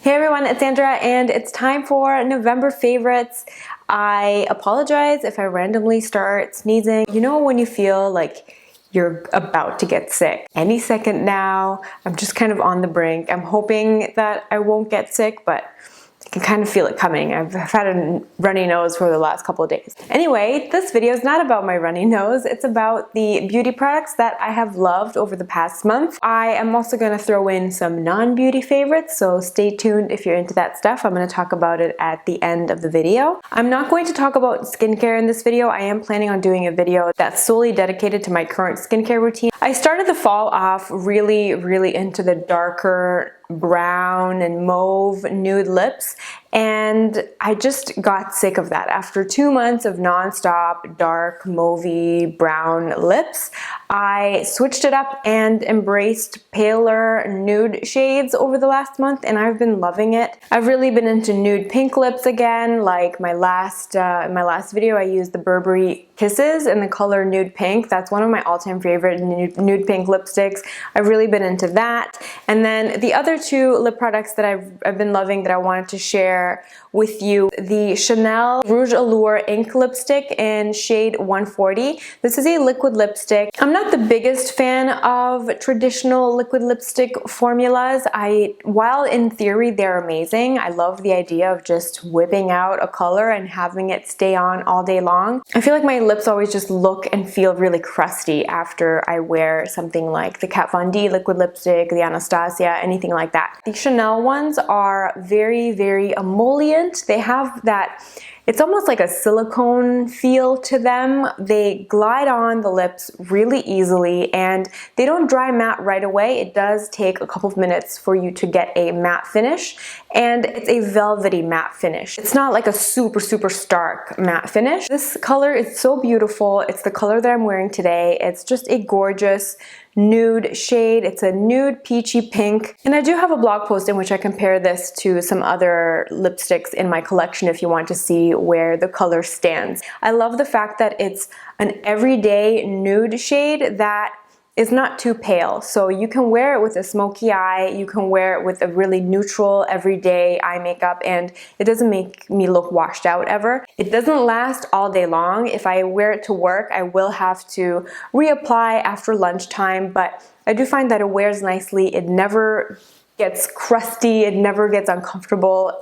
Hey everyone, it's Sandra and it's time for November favorites. I apologize if I randomly start sneezing. You know when you feel like you're about to get sick? Any second now. I'm just kind of on the brink. I'm hoping that I won't get sick, but I can kind of feel it coming. I've had a runny nose for the last couple of days. Anyway, this video is not about my runny nose. It's about the beauty products that I have loved over the past month. I am also going to throw in some non-beauty favorites, so stay tuned if you're into that stuff. I'm going to talk about it at the end of the video. I'm not going to talk about skincare in this video. I am planning on doing a video that's solely dedicated to my current skincare routine. I started the fall off really into the darker brown and mauve nude lips, and I just got sick of that. After 2 months of non-stop dark mauvey brown lips, I switched it up and embraced paler nude shades over the last month, and I've been loving it. I've really been into nude pink lips again. Like my last video, I used the Burberry Kisses in the color nude pink. That's one of my all-time favorite nude pink lipsticks. I've really been into that. And then the other two lip products that I've been loving that I wanted to share with you, the Chanel Rouge Allure Ink Lipstick in shade 140. This is a liquid lipstick. I'm not the biggest fan of traditional liquid lipstick formulas. While in theory they're amazing, I love the idea of just whipping out a color and having it stay on all day long. I feel like my lips always just look and feel really crusty after I wear something like the Kat Von D liquid lipstick, the Anastasia, anything like that. The Chanel ones are very emollient. They have that, it's almost like a silicone feel to them. They glide on the lips really easily and they don't dry matte right away. It does take a couple of minutes for you to get a matte finish, and it's a velvety matte finish. It's not like a super stark matte finish. This color is so beautiful. It's the color that I'm wearing today. It's just a gorgeous nude shade. It's a nude peachy pink, and I do have a blog post in which I compare this to some other lipsticks in my collection if you want to see where the color stands. I love the fact that it's an everyday nude shade that is not too pale, so you can wear it with a smoky eye, you can wear it with a really neutral everyday eye makeup, and it doesn't make me look washed out ever. It doesn't last all day long. If I wear it to work, I will have to reapply after lunchtime, but I do find that it wears nicely. It never gets crusty, it never gets uncomfortable.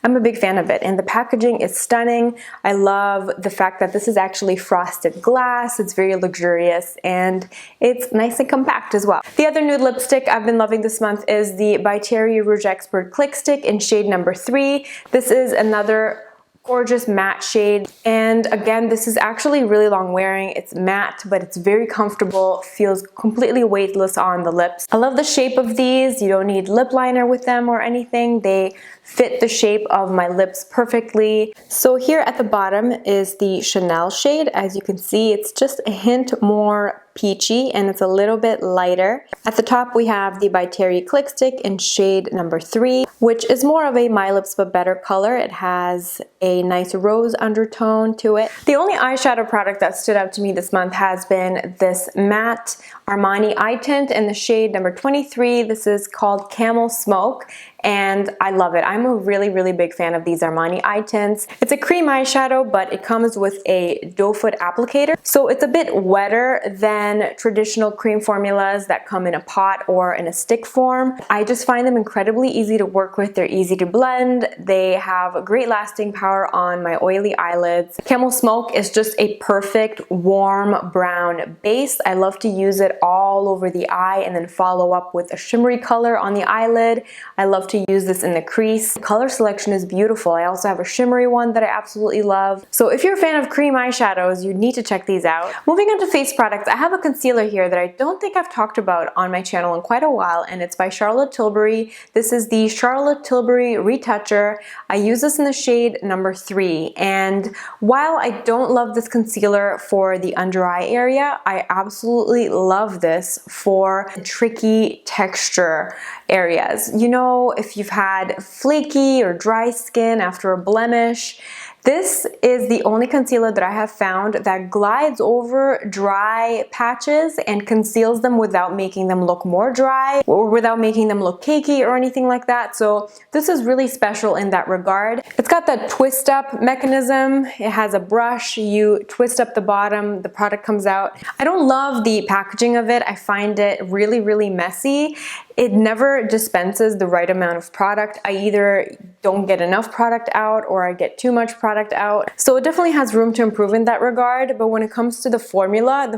I'm a big fan of it, and the packaging is stunning. I love the fact that this is actually frosted glass. It's very luxurious and it's nice and compact as well. The other nude lipstick I've been loving this month is the By Terry Rouge Expert Click Stick in shade number 3. This is another gorgeous matte shade, and again, this is actually really long wearing. It's matte, but it's very comfortable, feels completely weightless on the lips. I love the shape of these. You don't need lip liner with them or anything. They fit the shape of my lips perfectly. So here at the bottom is the Chanel shade. As you can see, it's just a hint more peachy and it's a little bit lighter. At the top we have the By Terry Click Stick in shade number 3, which is more of a My Lips But Better color. It has a nice rose undertone to it. The only eyeshadow product that stood out to me this month has been this matte Armani eye tint in the shade number 23. This is called Camel Smoke, and I love it. I'm a really big fan of these Armani eye tints. It's a cream eyeshadow, but it comes with a doe foot applicator, so it's a bit wetter than traditional cream formulas that come in a pot or in a stick form. I just find them incredibly easy to work with. They're easy to blend. They have great lasting power on my oily eyelids. Camel Smoke is just a perfect warm brown base. I love to use it all over the eye and then follow up with a shimmery color on the eyelid. I love to use this in the crease. The color selection is beautiful. I also have a shimmery one that I absolutely love. So if you're a fan of cream eyeshadows, you need to check these out. Moving on to face products, I have a concealer here that I don't think I've talked about on my channel in quite a while, and it's by Charlotte Tilbury. This is the Charlotte Tilbury Retoucher. I use this in the shade number 3, and while I don't love this concealer for the under eye area, I absolutely love this for tricky texture areas. You know, if you've had flaky or dry skin after a blemish, This is the only concealer that I have found that glides over dry patches and conceals them without making them look more dry or without making them look cakey or anything like that. So this is really special in that regard. It's got that twist up mechanism. It has a brush. You twist up the bottom, the product comes out. I don't love the packaging of it. I find it really, really messy. It never dispenses the right amount of product. I either don't get enough product out or I get too much product out. So it definitely has room to improve in that regard. But when it comes to the formula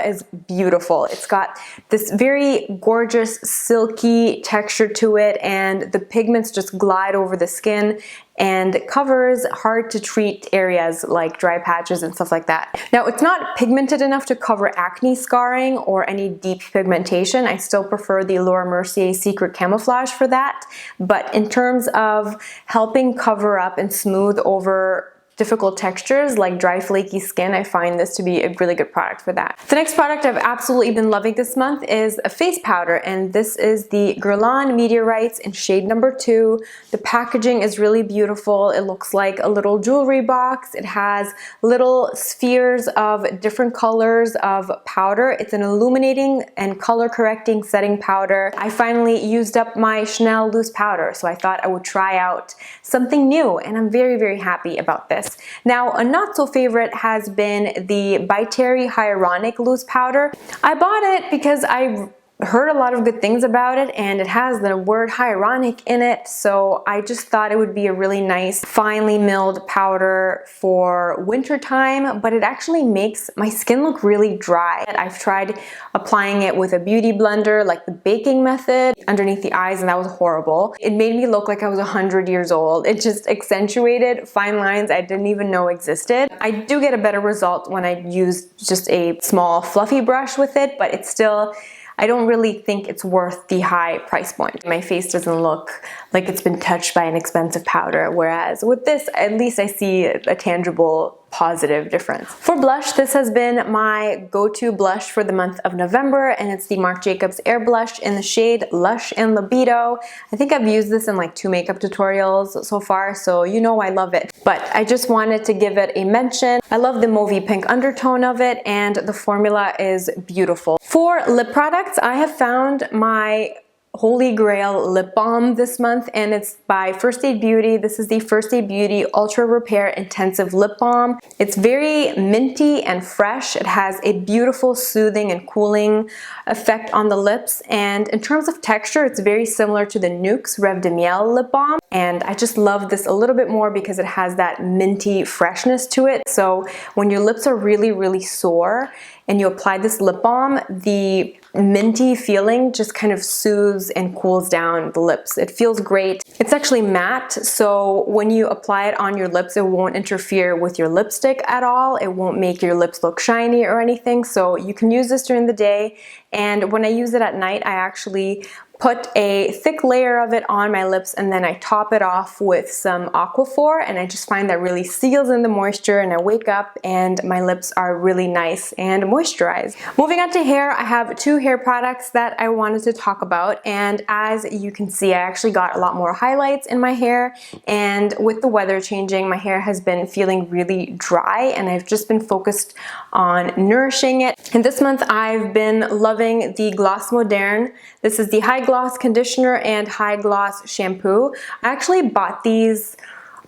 is beautiful. It's got this very gorgeous silky texture to it, and the pigments just glide over the skin and covers hard to treat areas like dry patches and stuff like that. Now, it's not pigmented enough to cover acne scarring or any deep pigmentation. I still prefer the Laura Mercier Secret Camouflage for that. But in terms of helping cover up and smooth over difficult textures like dry flaky skin, I find this to be a really good product for that. The next product I've absolutely been loving this month is a face powder, and this is the Guerlain Meteorites in shade number 2. The packaging is really beautiful. It looks like a little jewelry box. It has little spheres of different colors of powder. It's an illuminating and color correcting setting powder. I finally used up my Chanel loose powder, so I thought I would try out something new, and I'm very, very happy about this. Now, a not so favorite has been the By Terry Hyaluronic loose powder. I bought it because I heard a lot of good things about it, and it has the word hyaluronic in it, so I just thought it would be a really nice finely milled powder for winter time, but it actually makes my skin look really dry. I've tried applying it with a beauty blender, like the baking method, underneath the eyes, and that was horrible. It made me look like I was 100 years old. It just accentuated fine lines I didn't even know existed. I do get a better result when I use just a small fluffy brush with it, but it's still, I don't really think it's worth the high price point. My face doesn't look like it's been touched by an expensive powder, whereas with this, at least I see a tangible positive difference. For blush, this has been my go-to blush for the month of November, and it's the Marc Jacobs Air Blush in the shade Lush and Libido. I think I've used this in like 2 makeup tutorials so far, so you know I love it. But I just wanted to give it a mention. I love the mauvey pink undertone of it, and the formula is beautiful. For lip products, I have found my holy grail lip balm this month, and it's by First Aid Beauty. This is the First Aid Beauty Ultra Repair Intensive Lip Balm. It's very minty and fresh. It has a beautiful soothing and cooling effect on the lips, and in terms of texture, it's very similar to the Nuxe Rêve de Miel lip balm, and I just love this a little bit more because it has that minty freshness to it. So when your lips are really, really sore and you apply this lip balm, the minty feeling just kind of soothes and cools down the lips. It feels great. It's actually matte, so when you apply it on your lips, it won't interfere with your lipstick at all. It won't make your lips look shiny or anything, so you can use this during the day. And when I use it at night, I actually put a thick layer of it on my lips, and then I top it off with some Aquaphor, and I just find that really seals in the moisture, and I wake up and my lips are really nice and moisturized. Moving on to hair, I have 2 hair products that I wanted to talk about, and as you can see, I actually got a lot more highlights in my hair, and with the weather changing, my hair has been feeling really dry, and I've just been focused on nourishing it. And this month I've been loving the Gloss Moderne. This is the High Gloss Conditioner and High Gloss Shampoo. I actually bought these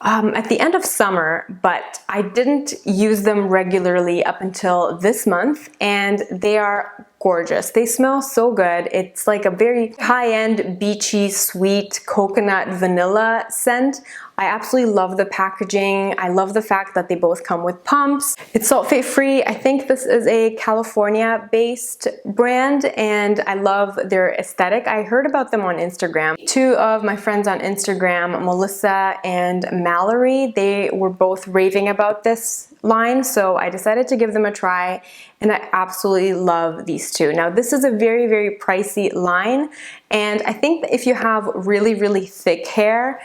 at the end of summer, but I didn't use them regularly up until this month, and they are gorgeous. They smell so good. It's like a very high-end, beachy, sweet coconut vanilla scent. I absolutely love the packaging. I love the fact that they both come with pumps. It's sulfate free. I think this is a California-based brand, and I love their aesthetic. I heard about them on Instagram. 2 of my friends on Instagram, Melissa and Mallory, they were both raving about this line, so I decided to give them a try, and I absolutely love these 2. Now, this is a very, very pricey line, and I think that if you have really, really thick hair,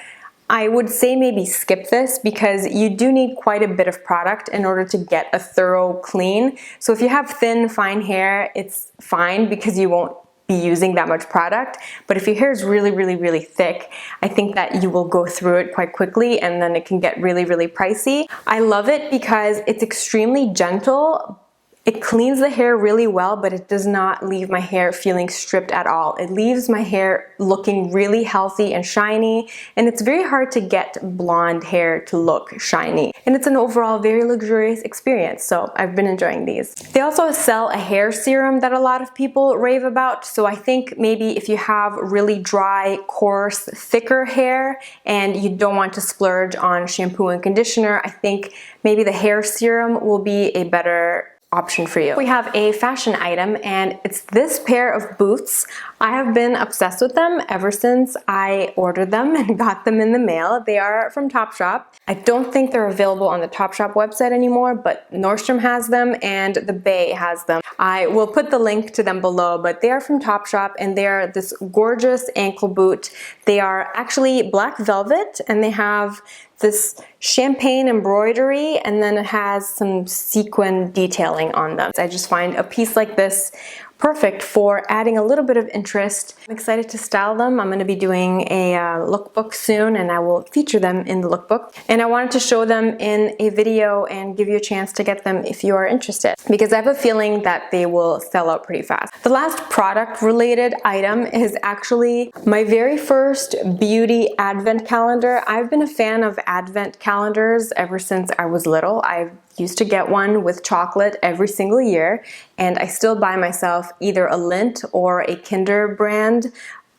I would say maybe skip this because you do need quite a bit of product in order to get a thorough clean. So if you have thin, fine hair, it's fine because you won't be using that much product. But if your hair is really, really, really thick, I think that you will go through it quite quickly and then it can get really, really pricey. I love it because it's extremely gentle. It cleans the hair really well, but it does not leave my hair feeling stripped at all. It leaves my hair looking really healthy and shiny, and it's very hard to get blonde hair to look shiny. And it's an overall very luxurious experience, so I've been enjoying these. They also sell a hair serum that a lot of people rave about, so I think maybe if you have really dry, coarse, thicker hair and you don't want to splurge on shampoo and conditioner, I think maybe the hair serum will be a better option for you. We have a fashion item, and it's this pair of boots. I have been obsessed with them ever since I ordered them and got them in the mail. They are from Topshop. I don't think they're available on the Topshop website anymore, but Nordstrom has them and the Bay has them. I will put the link to them below, but they are from Topshop and they are this gorgeous ankle boot. They are actually black velvet and they have this champagne embroidery, and then it has some sequin detailing on them. I just find a piece like this perfect for adding a little bit of interest. I'm excited to style them. I'm going to be doing a lookbook soon, and I will feature them in the lookbook. And I wanted to show them in a video and give you a chance to get them if you are interested, because I have a feeling that they will sell out pretty fast. The last product related item is actually my very first beauty advent calendar. I've been a fan of advent calendars ever since I was little. I used to get one with chocolate every single year, and I still buy myself either a Lindt or a Kinder brand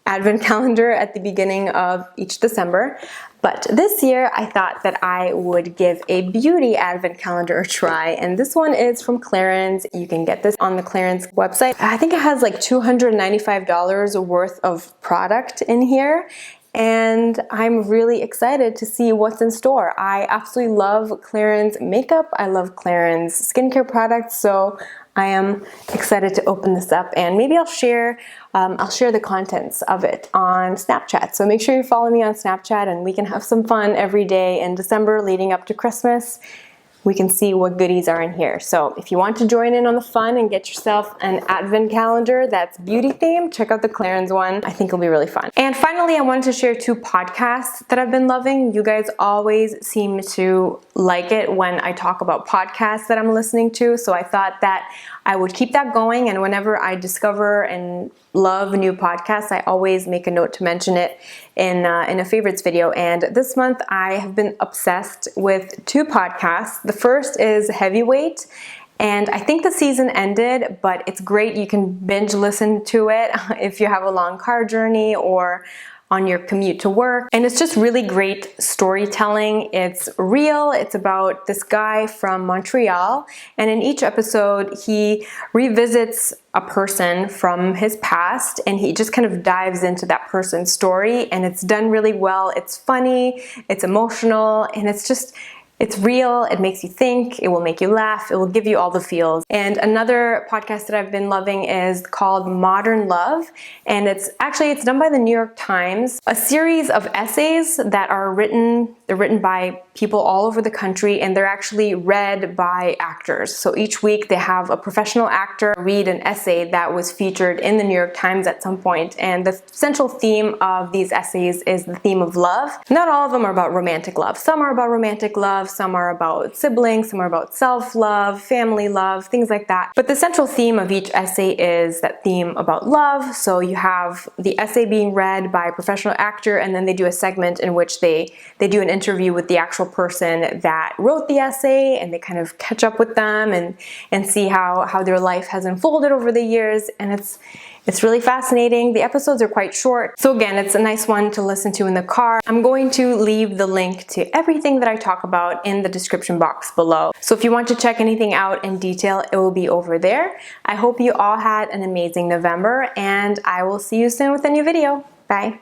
advent calendar at the beginning of each December. But this year I thought that I would give a beauty advent calendar a try, and this one is from Clarins. You can get this on the Clarins website. I think it has like $295 worth of product in here, and I'm really excited to see what's in store. I absolutely love Clarins makeup. I love Clarins skincare products, so I am excited to open this up, and maybe I'll share the contents of it on Snapchat. So make sure you follow me on Snapchat and we can have some fun every day in December leading up to Christmas. We can see what goodies are in here. So if you want to join in on the fun and get yourself an advent calendar that's beauty themed, check out the Clarins one. I think it'll be really fun. And finally, I wanted to share 2 podcasts that I've been loving. You guys always seem to like it when I talk about podcasts that I'm listening to, so I thought that I would keep that going, and whenever I discover and love new podcasts, I always make a note to mention it in a favorites video. And this month I have been obsessed with 2 podcasts. The first is Heavyweight, and I think the season ended, but it's great. You can binge listen to it if you have a long car journey or on your commute to work. And it's just really great storytelling. It's real. It's about this guy from Montreal, and in each episode he revisits a person from his past and he just kind of dives into that person's story, and it's done really well. It's funny, it's emotional, and it's real. It makes you think, it will make you laugh, it will give you all the feels. And another podcast that I've been loving is called Modern Love, and it's done by the New York Times, a series of essays that are written by people all over the country, and they're actually read by actors. So each week they have a professional actor read an essay that was featured in the New York Times at some point, and the central theme of these essays is the theme of love. Not all of them are about romantic love. Some are about romantic love, some are about siblings, some are about self-love, family love, things like that. But the central theme of each essay is that theme about love. So you have the essay being read by a professional actor, and then they do a segment in which they do an interview with the actual person that wrote the essay, and they kind of catch up with them and see how their life has unfolded over the years, and it's really fascinating. The episodes are quite short, so again, it's a nice one to listen to in the car. I'm going to leave the link to everything that I talk about in the description box below. So if you want to check anything out in detail, it will be over there. I hope you all had an amazing November, and I will see you soon with a new video. Bye.